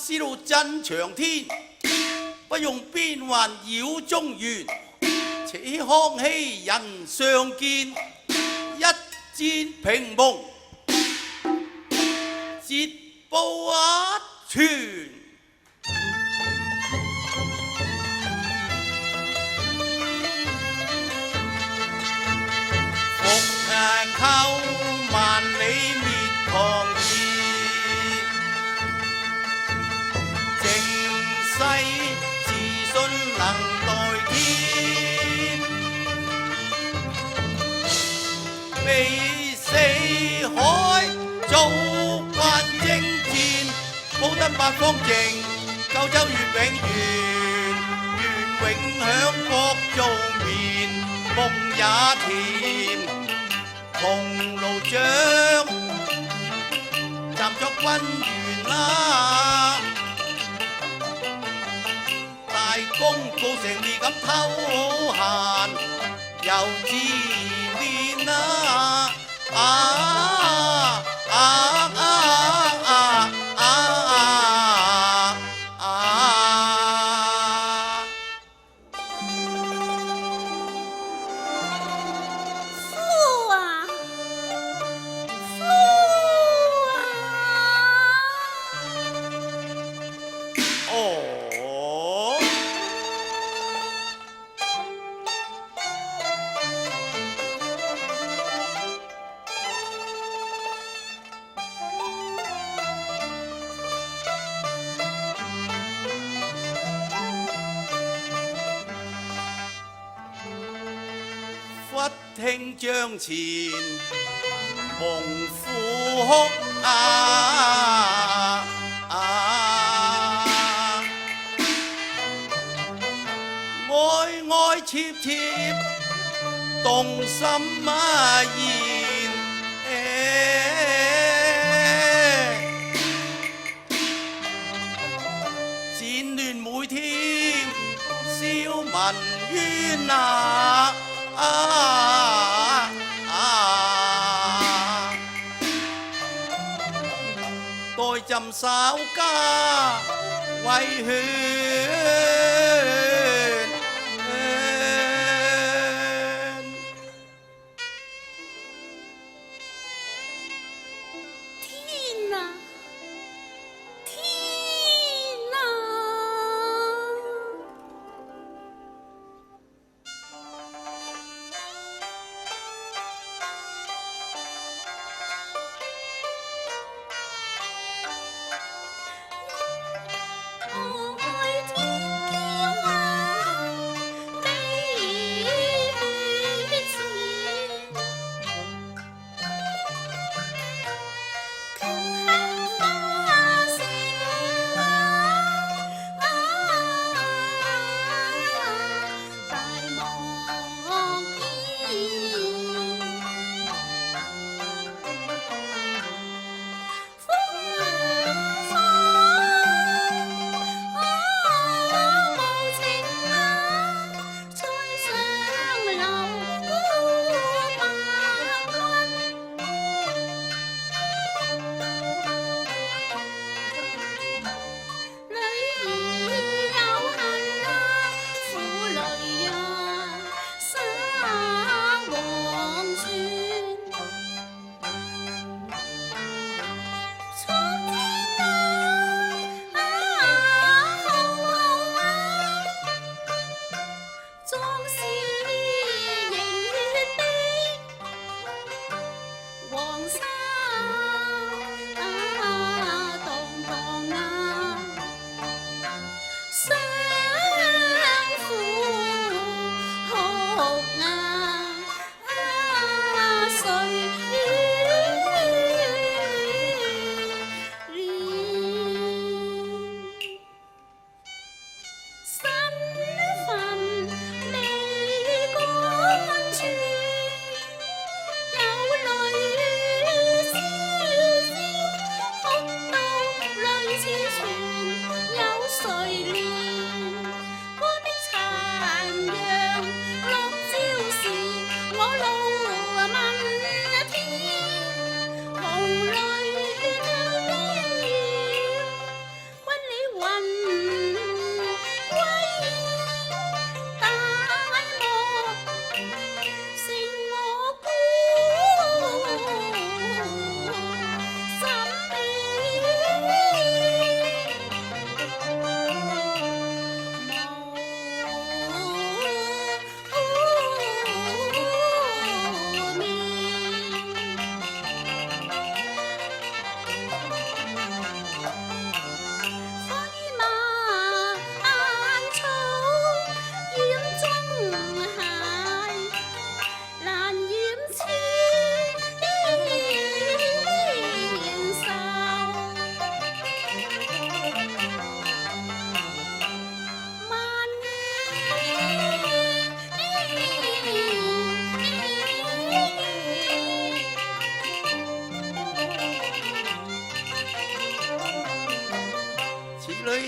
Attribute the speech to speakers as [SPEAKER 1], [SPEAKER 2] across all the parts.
[SPEAKER 1] 使到震長天，不用邊環繞中原。此康熙人相見，一戰平蒙，捷報一傳。寇萬里滅唐夷，正西自信能代天，未四海造慣征戰，保得八方靜，九州月永圓，願永享國造眠，夢也甜。紅爐將站作軍員啦，大功告成未敢偷閒，又自憐啦。忽聽帳前蒙父哭愛愛切切動心言，戰亂每天消民冤待朕稍加為勸。
[SPEAKER 2] 天啊！天啊！我愛天驕啊！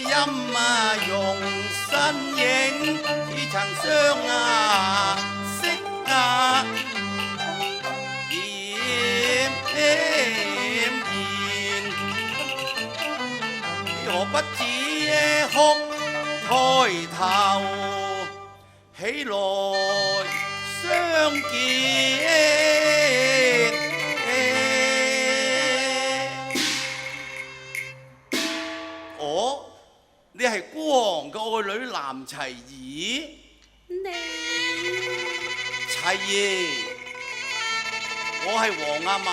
[SPEAKER 1] 音用身影，似曾相識奄奄然，何不知哭抬頭起來相見？你係孤王嘅愛女藍齊兒，
[SPEAKER 2] 你
[SPEAKER 1] 齊兒，我係王阿瑪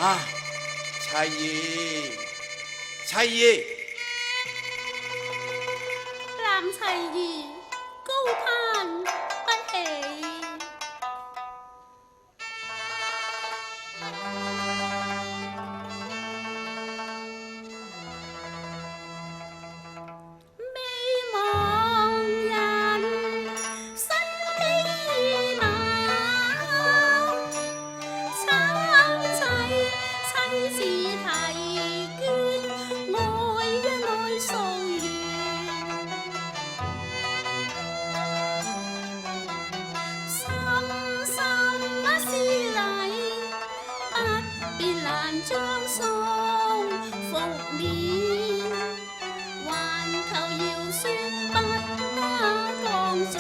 [SPEAKER 1] 啊，齊兒，齊兒，
[SPEAKER 2] 藍齊兒高攀不起。將送覆面，環球謠說不得降罪，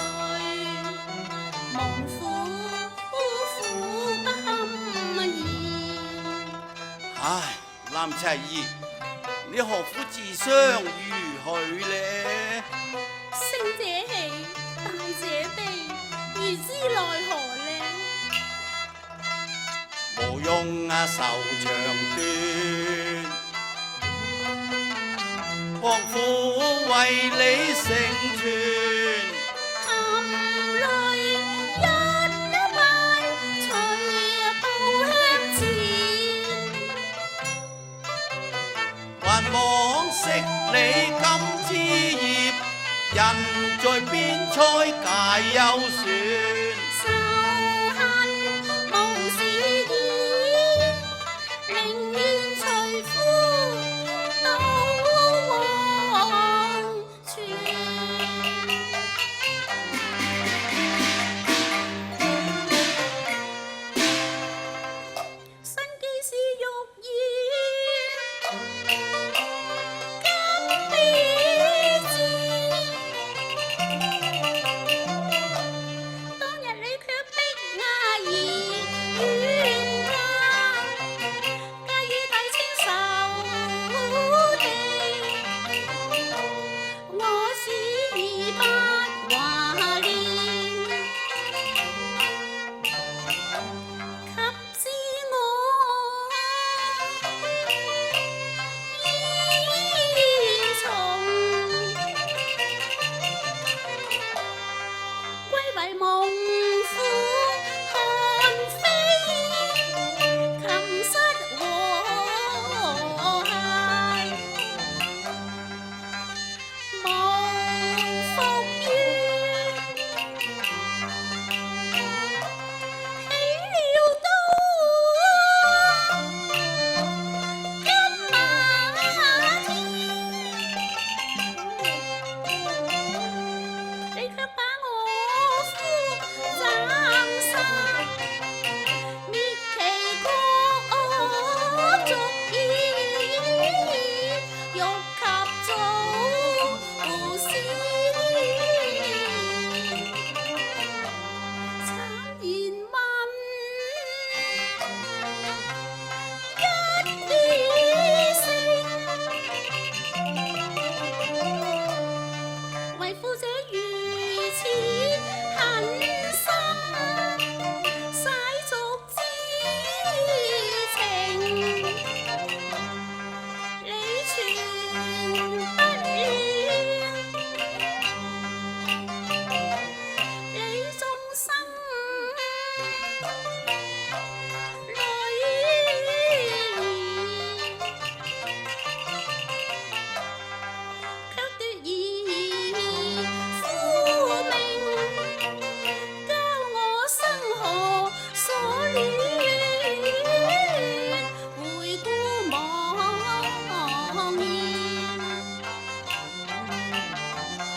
[SPEAKER 2] 蒙苦不堪言。
[SPEAKER 1] 唉，藍齊兒，你何苦自傷如許呢？
[SPEAKER 2] 升者喜，大者悲，如之奈何呢？
[SPEAKER 1] 無用愁長斷，狂苦為你成全。
[SPEAKER 2] 含淚一拜，隨步向前，
[SPEAKER 1] 還枉惜你金枝葉，人在邊塞皆有船。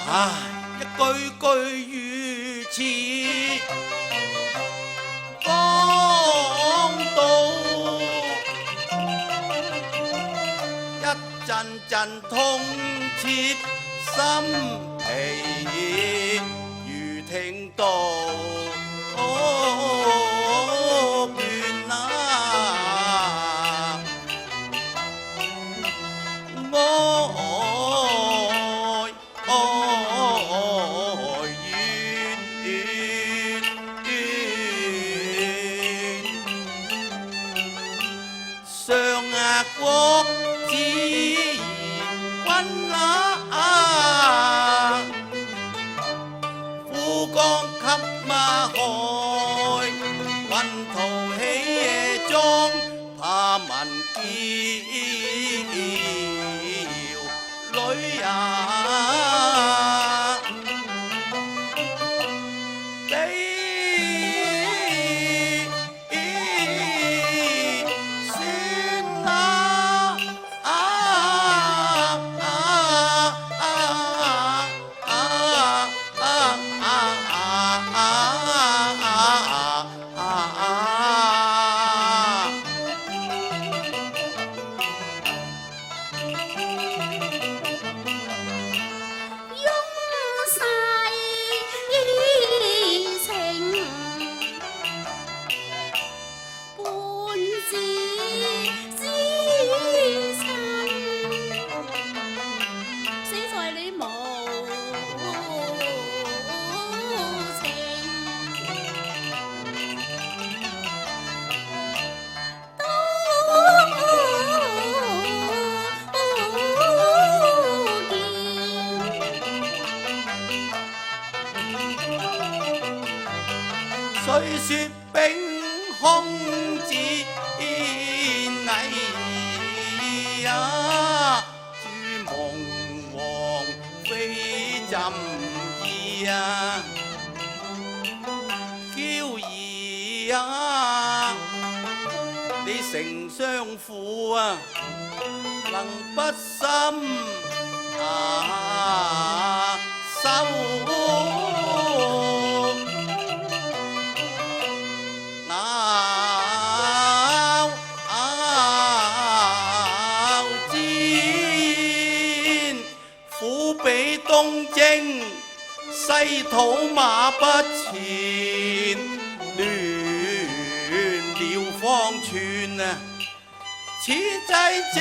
[SPEAKER 1] 唉，一句句如此講到，一陣陣痛徹心脾，如聽到國子君啊，富江給馬海，雲圖起夜裝，怕聞叫女啊！雖說秉空自危呀，諸夢王非朕意呀，嬌兒呀，你丞相婦啊，能不心收？比東征西土馬不前，亂了方寸啊！此際正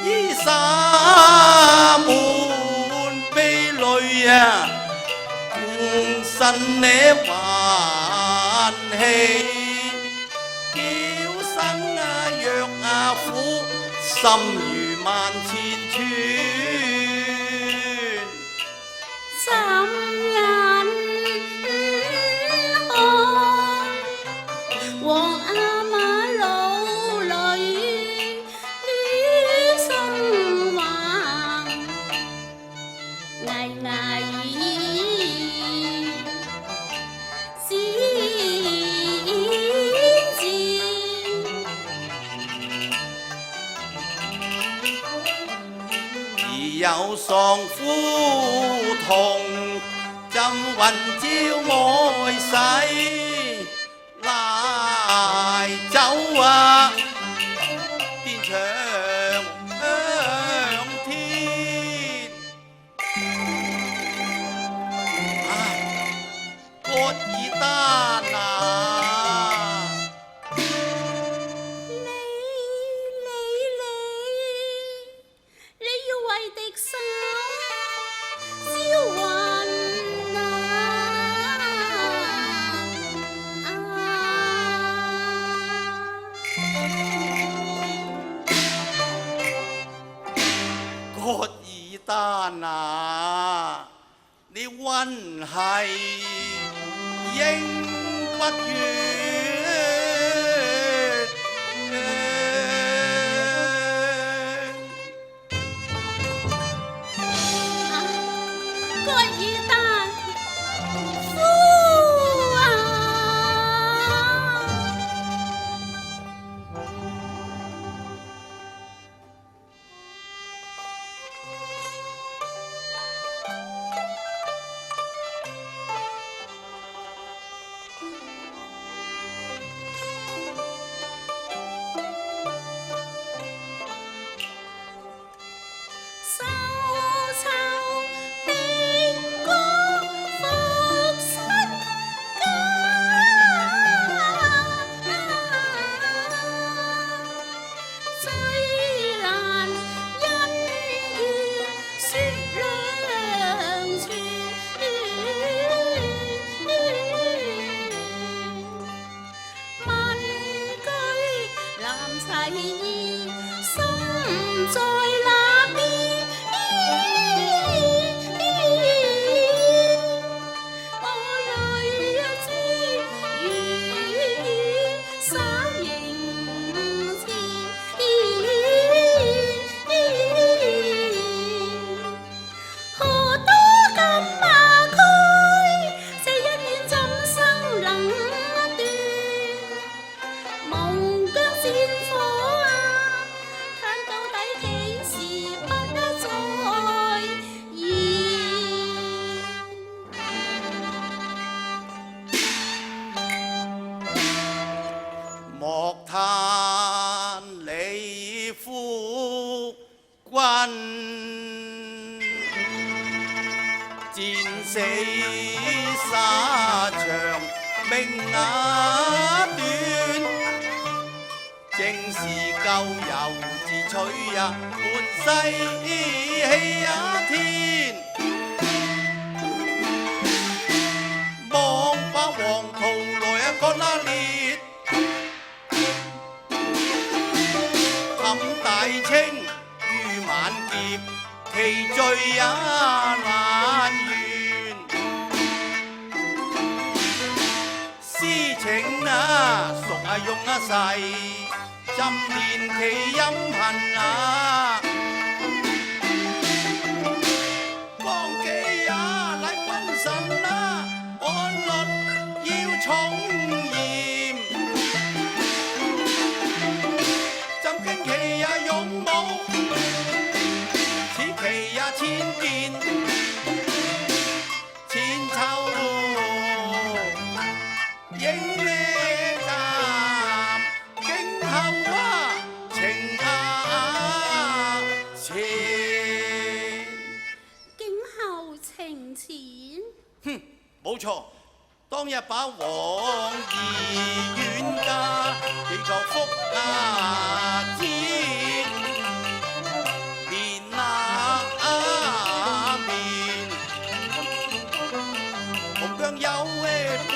[SPEAKER 1] 衣灑滿悲淚啊！神呢還氣，叫聲若苦，心如萬千川。
[SPEAKER 2] 怎忍看黃阿瑪老女於心橫，危危先至
[SPEAKER 1] 有喪夫同浸雲朝愛洗賴酒啊，邊唱向天。葛爾丹啊，
[SPEAKER 2] 你要為敵手消魂
[SPEAKER 1] 葛爾丹啊，你溫係應不願。
[SPEAKER 2] 葛爾丹夫啊！提議，心在那邊。我淚珠如雨灑盈前，何多感罵區，這恩怨怎生冷斷？無疆戰火啊，看到底幾時不再現？
[SPEAKER 1] 莫嘆你夫君戰死沙場命那短，正是舊猶自取呀，半世氣呀天。望把黃圖來割那裂，冚大清於晚劫，其罪也難圓。私情啊，熟啊用啊誓，浸連其陰恨啊。光記啊，乃君臣啊，按律要重嚴。朕經其也勇武，此其也千件，千秋影咩淡，經後啊情啊前。
[SPEAKER 2] 境後情前，
[SPEAKER 1] 哼，冇錯。當日把往兒遠嫁，祈求福啊節，面那面，紅姜有伴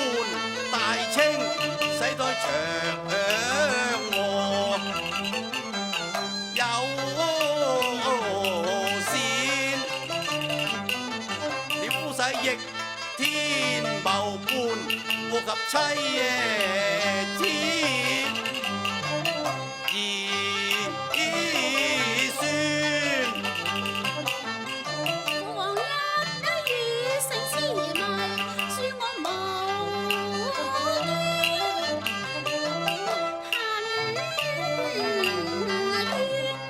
[SPEAKER 1] 大清，世代長和有善，你夫婿逆天謀叛，禍及妻子兒孫。
[SPEAKER 2] 父王一語勝詩迷，恕我無怨。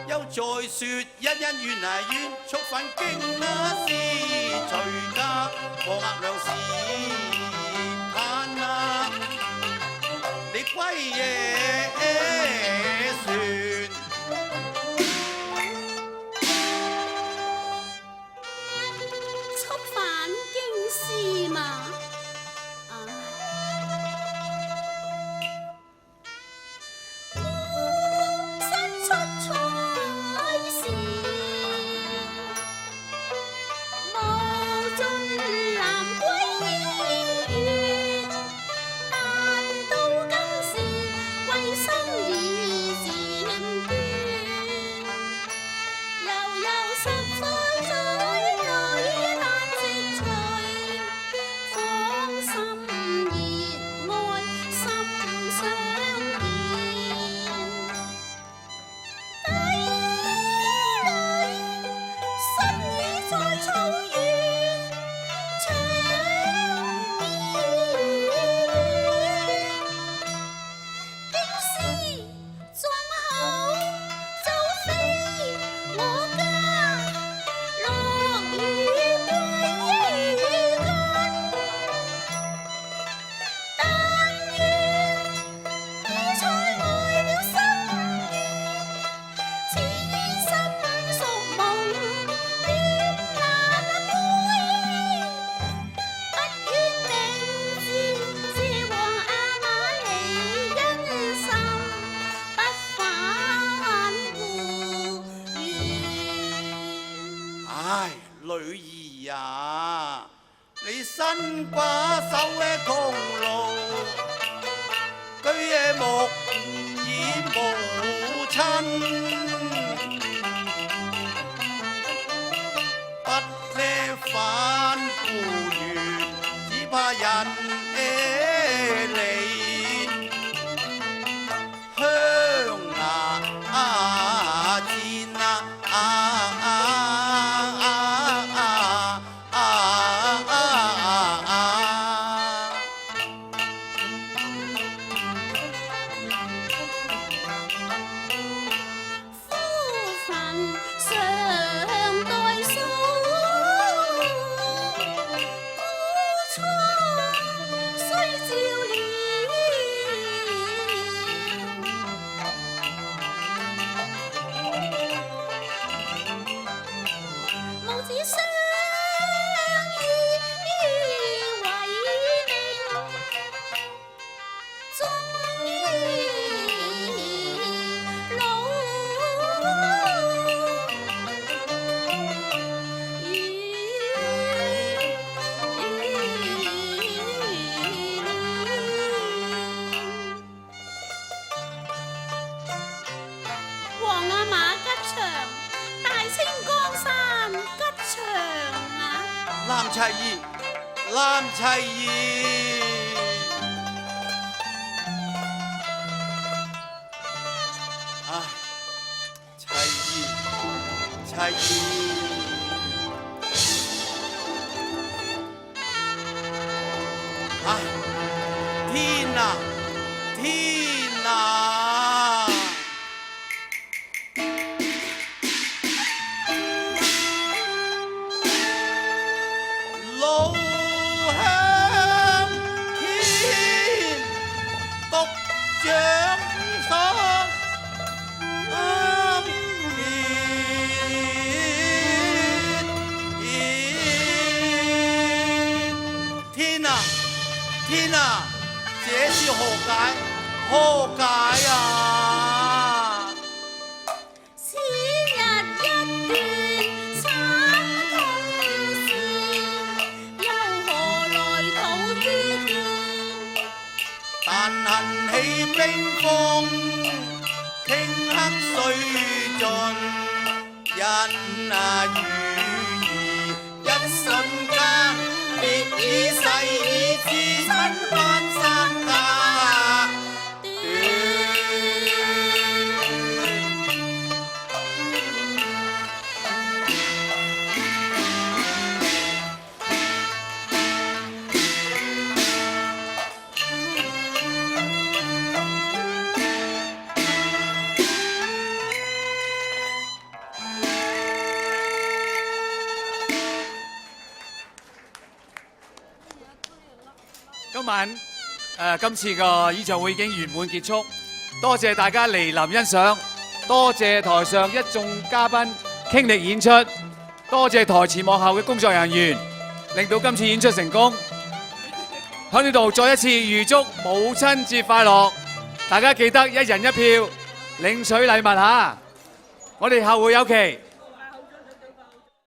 [SPEAKER 1] 又再說恩恩怨啊怨，促憤經那是隨家，和額娘是盼啊，你歸夜船。
[SPEAKER 2] 促反經師嘛，身出彩時，無盡南歸元，但到今時歸心已漸斷，悠悠十載在內嘆息隨，芳心熱愛心相連。底裏心已在草原長眠，經師葬後早飛我家，落雨歸根，但願你才愛了心願，此生屬夢點難歸，不願明知這王阿瑪尼恩深，不反故願。
[SPEAKER 1] 唉，女兒呀，你身把手嘅功勞，居嘅木已母親，不捨反故園，只怕人離。香牙箭男齊兒，男齊兒，啊，齊兒，齊兒，啊，天啊，天啊！老鄉天，獨掌上天啊天啊，這是何解？何解啊？
[SPEAKER 2] 此日一段慘痛事，又何來討於斷？
[SPEAKER 1] 但恨起冰封，頃刻水盡，人如兒一瞬間，別已逝已至親翻山下
[SPEAKER 3] 今次個演唱會已經圓滿結束，多謝大家蒞臨欣賞，多謝台上一眾嘉賓傾力演出，多謝台前幕後嘅工作人員，令到今次演出成功。喺呢度再一次預祝母親節快樂，大家記得一人一票領取禮物嚇，我哋後會有期。